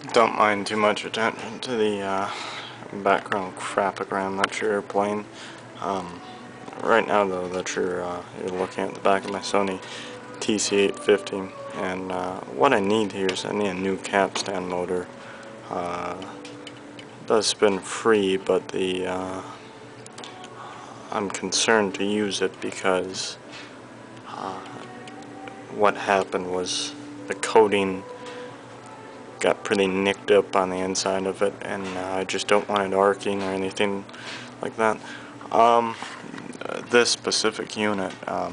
Don't mind too much attention to the background crapogram that you're playing. Right now, though, that you're looking at the back of my Sony TC850, and what I need here is I need a new capstan motor. It does spin free, but I'm concerned to use it because what happened was the coating got pretty nicked up on the inside of it, and I just don't want it arcing or anything like that. This specific unit, I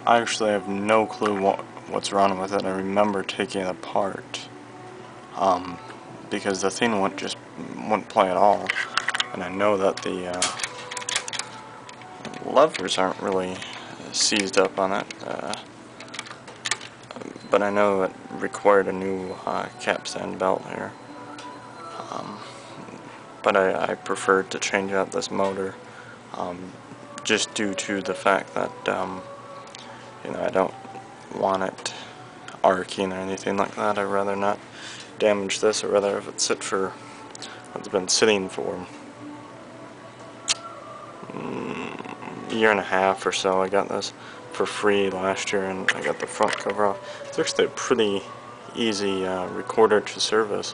actually have no clue what's wrong with it. I remember taking it apart because the thing wouldn't play at all, and I know that the levers aren't really seized up on it. But I know it required a new capstan belt here. But I preferred to change out this motor just due to the fact that I don't want it arcing or anything like that. I'd rather not damage this. I'd rather have it sit for what's been sitting for a year and a half or so. I got this for free last year, and I got the front cover off. It's actually a pretty easy recorder to service.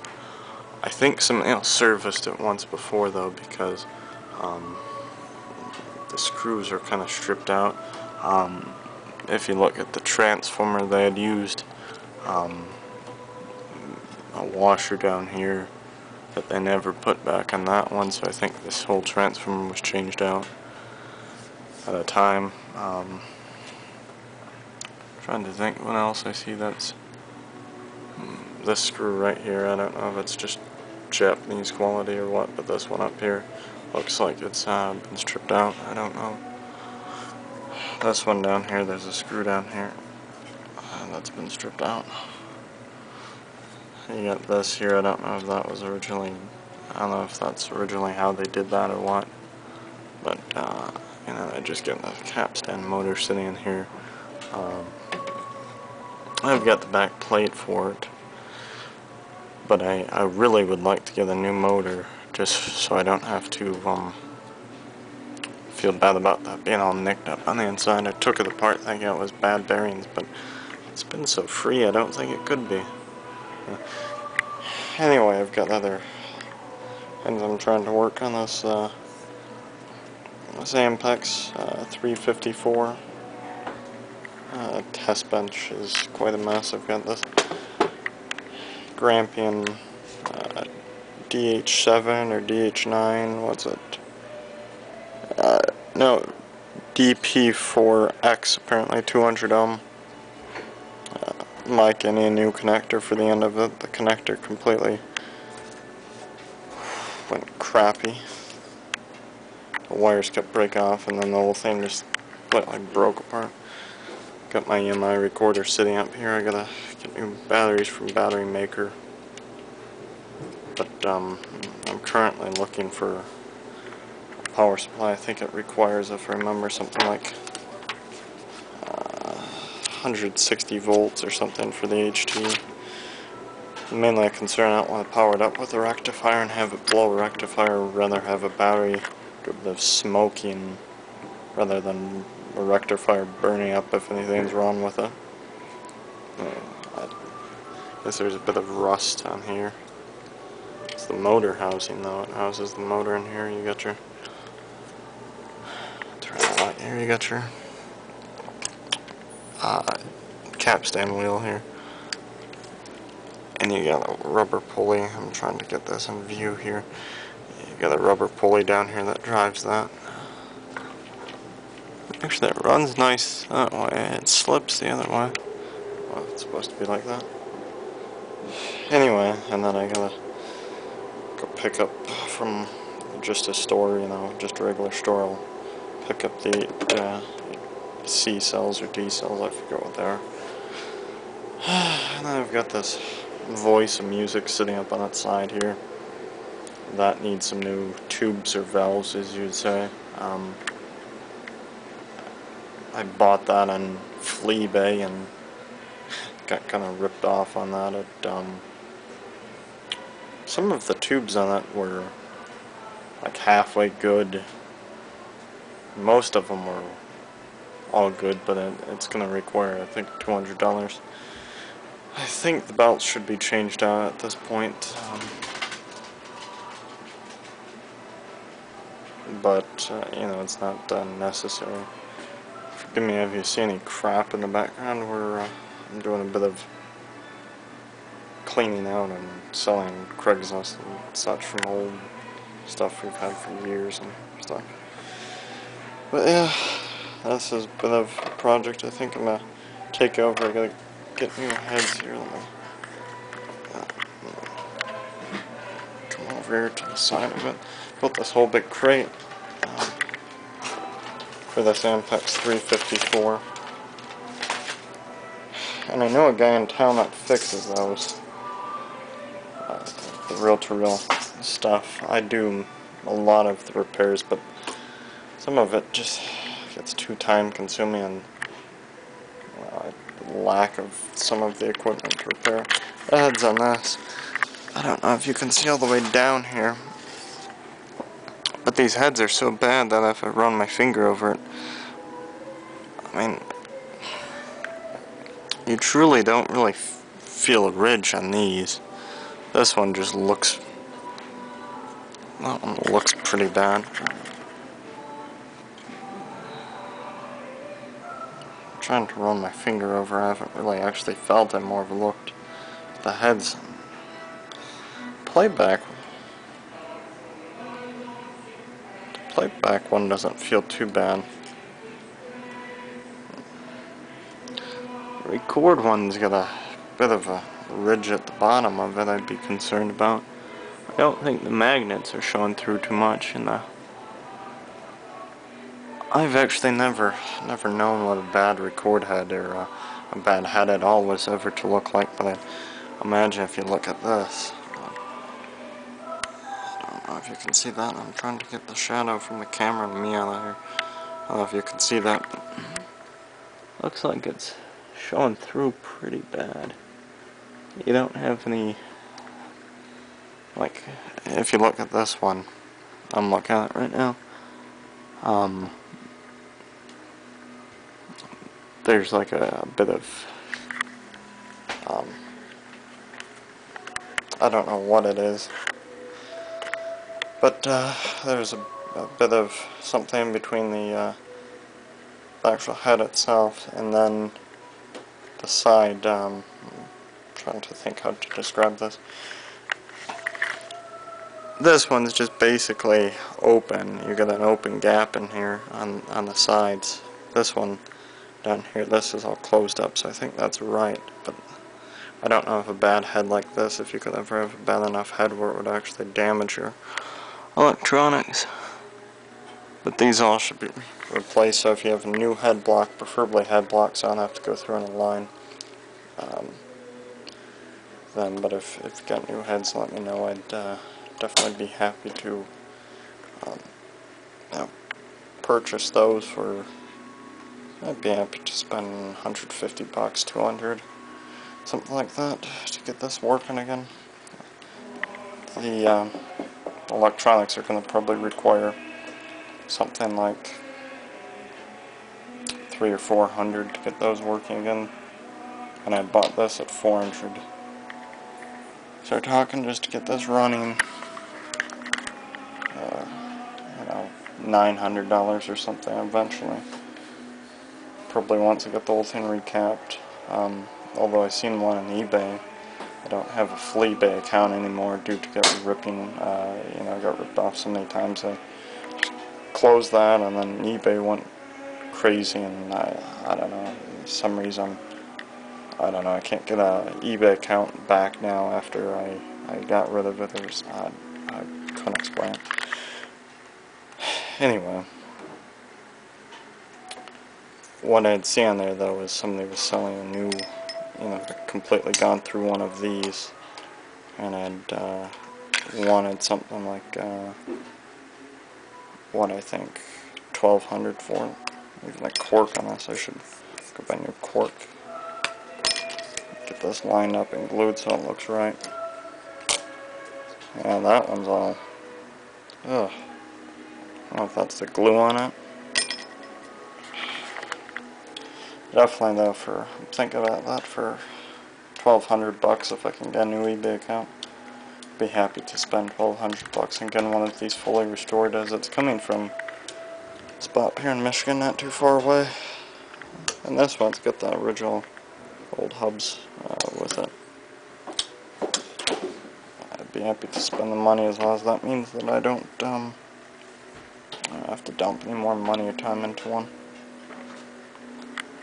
I think somebody else serviced it once before, though, because the screws are kind of stripped out. If you look at the transformer, they had used a washer down here that they never put back on that one, so I think this whole transformer was changed out at a time. Trying to think what else I see. That's this screw right here. I don't know if it's just Japanese quality or what, but this one up here looks like it's been stripped out. I don't know. This one down here, there's a screw down here that's been stripped out. You got this here. I don't know if that was originally, I don't know if that's originally how they did that or what, but I just get the capstan motor sitting in here. I've got the back plate for it, but I really would like to get a new motor just so I don't have to feel bad about that being all nicked up on the inside. I took it apart thinking it was bad bearings, but it's been so free I don't think it could be. Anyway, I've got other things I'm trying to work on. This Ampex 354 test bench is quite a mess. I've got this Grampian DH7 or DH9, what's it? No, DP4X, apparently 200 ohm. Like any new connector for the end of it, the connector completely went crappy. The wires kept breaking off, and then the whole thing just completely broke apart. Got my EMI recorder sitting up here. I gotta get new batteries from Battery Maker. But I'm currently looking for a power supply. I think it requires, if I remember, something like 160 volts or something for the HT. Mainly a concern, I don't want to power it up with a rectifier and have it blow a rectifier. I'd rather have a battery that's smoking rather than a rectifier burning up if anything's wrong with it. I guess there's a bit of rust on here. It's the motor housing, though. It houses the motor in here. You got your turn the light here. You got your capstan wheel here, and you got a rubber pulley. I'm trying to get this in view here. You got a rubber pulley down here that drives that. Actually, it runs nice that way. It slips the other way. Well, it's supposed to be like that. Anyway, and then I gotta go pick up from just a store, just a regular store. I'll pick up the C cells or D cells, I forget what they are. And then I've got this voice of music sitting up on its side here. That needs some new tubes or valves, as you'd say. I bought that on Fleabay and got kind of ripped off on that. Some of the tubes on it were like halfway good. Most of them were all good, but it's going to require, I think, $200. I think the belts should be changed out at this point. But you know, it's not necessary. Forgive me if you see any crap in the background. I'm doing a bit of cleaning out and selling Craigslist and such from old stuff we've had for years and stuff. But yeah, this is a bit of a project. I think I'm gonna take over. I gotta get new heads here. Let me come over here to the side of it. Built this whole big crate for this Ampex 354. And I know a guy in town that fixes those. The reel-to-reel stuff. I do a lot of the repairs, but some of it just gets too time consuming, and lack of some of the equipment to repair. The heads on this, I don't know if you can see all the way down here, but these heads are so bad that if I run my finger over it, I mean, you truly don't really feel a ridge on these. This one just looks, that one looks pretty bad. I'm trying to run my finger over. I haven't really actually felt it, more of a looked. The heads, playback one doesn't feel too bad. Record one's got a bit of a ridge at the bottom of it I'd be concerned about. I don't think the magnets are showing through too much in the... I've actually never known what a bad record head or a bad head at all was ever to look like, but I imagine if you look at this. I don't know if you can see that. I'm trying to get the shadow from the camera and me out of here. I don't know if you can see that, but looks like it's showing through pretty bad. You don't have any, like, if you look at this one, I'm looking at it right now, there's like a bit of, I don't know what it is, but there's a bit of something between the actual head itself and then the side. I'm trying to think how to describe this. This one's just basically open. You got an open gap in here on the sides. This one down here, this is all closed up, so I think that's right, but I don't know if a bad head like this, if you could ever have a bad enough head where it would actually damage your electronics. But these all should be replaced, so if you have a new head block, preferably head blocks, I don't have to go through in a line. But if you've got new heads, let me know. I'd definitely be happy to purchase those for... I'd be happy to spend $150, $200, something like that, to get this working again. The electronics are going to probably require something like $300 or $400 to get those working again, and I bought this at $400. So we're talking just to get this running, you know, $900 or something eventually. Probably once I get the whole thing recapped. Although I've seen one on eBay. I don't have a Fleabay account anymore due to get ripping. You know, I got ripped off so many times. I closed that, and then eBay went crazy, and I don't know, for some reason, I don't know, I can't get a eBay account back now after I got rid of it. It was odd. I couldn't explain it. Anyway, what I'd see on there though is somebody was selling a new, you know, completely gone through one of these, and I'd wanted something like what I think $1,200 for it. Even a cork on this. I should go buy new cork. this lined up and glued so it looks right. Yeah, that one's all... Ugh. I don't know if that's the glue on it. Definitely though, I'm thinking about that for $1,200 if I can get a new eBay account. Be happy to spend $1,200 and get one of these fully restored, as it's coming from a spot here in Michigan, not too far away. And this one's got the original old hubs with it. I'd be happy to spend the money as long as that means that I don't have to dump any more money or time into one.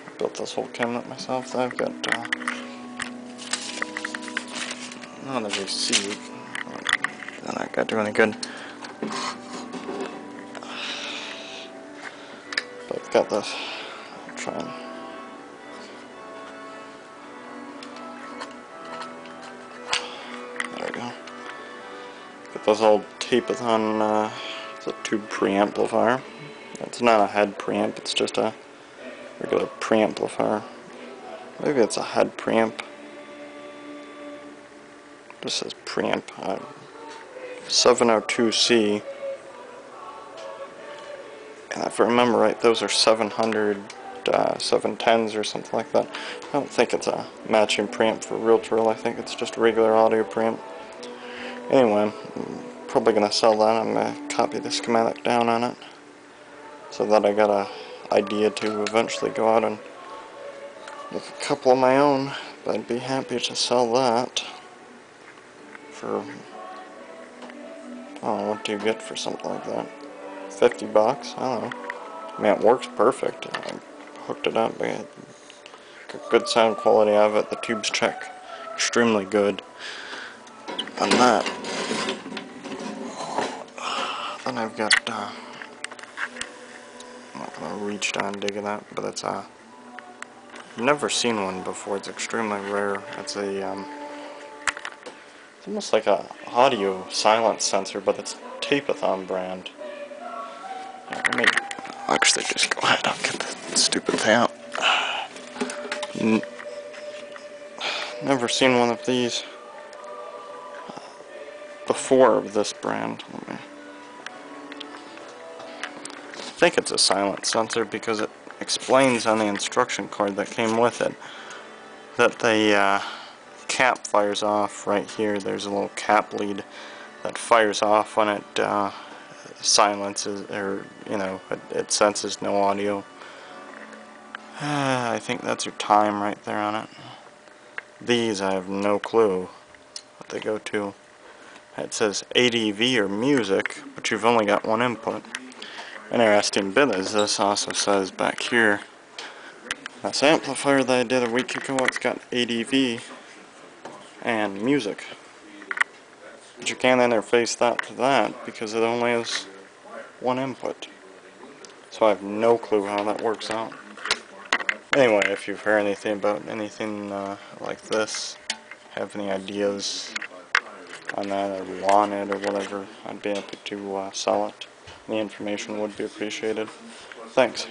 I built this whole cabinet myself. I've got not a receipt. They're not gonna do any good. But I've got this. I'll try and... There we go. Got this old tape-a-thon, it's a tube preamplifier. It's not a head preamp, it's just a regular preamplifier. Maybe it's a head preamp. This says preamp. 702C. And if I remember right, those are 700, 710s or something like that. I don't think it's a matching preamp for real drill. I think it's just a regular audio preamp. Anyway, I'm probably going to sell that. I'm going to copy the schematic down on it so that I got a idea to eventually go out and make a couple of my own. But I'd be happy to sell that for, I don't know, what do you get for something like that? $50? I don't know. I mean, it works perfect. I hooked it up. I got good sound quality out of it. The tubes check extremely good on that. Then I've got, I'm not going to reach down and dig it out, but it's I've never seen one before. It's extremely rare. It's a, it's almost like a audio silence sensor, but it's Tape-a-thon brand. Let me actually just go ahead and get the stupid thing out. Never seen one of these before of this brand. I think it's a silence sensor because it explains on the instruction card that came with it that the cap fires off right here. There's a little cap lead that fires off when it silences, or it senses no audio. I think that's your time right there on it. These I have no clue what they go to. It says ADV or music, but you've only got one input. Interesting bit is this also says back here, this amplifier that I did a week ago, it's got ADV and music. But you can't interface that to that because it only has one input. So I have no clue how that works out. Anyway, if you've heard anything about anything like this, have any ideas on that, or want it, or whatever, I'd be happy to sell it. Any information would be appreciated. Thanks.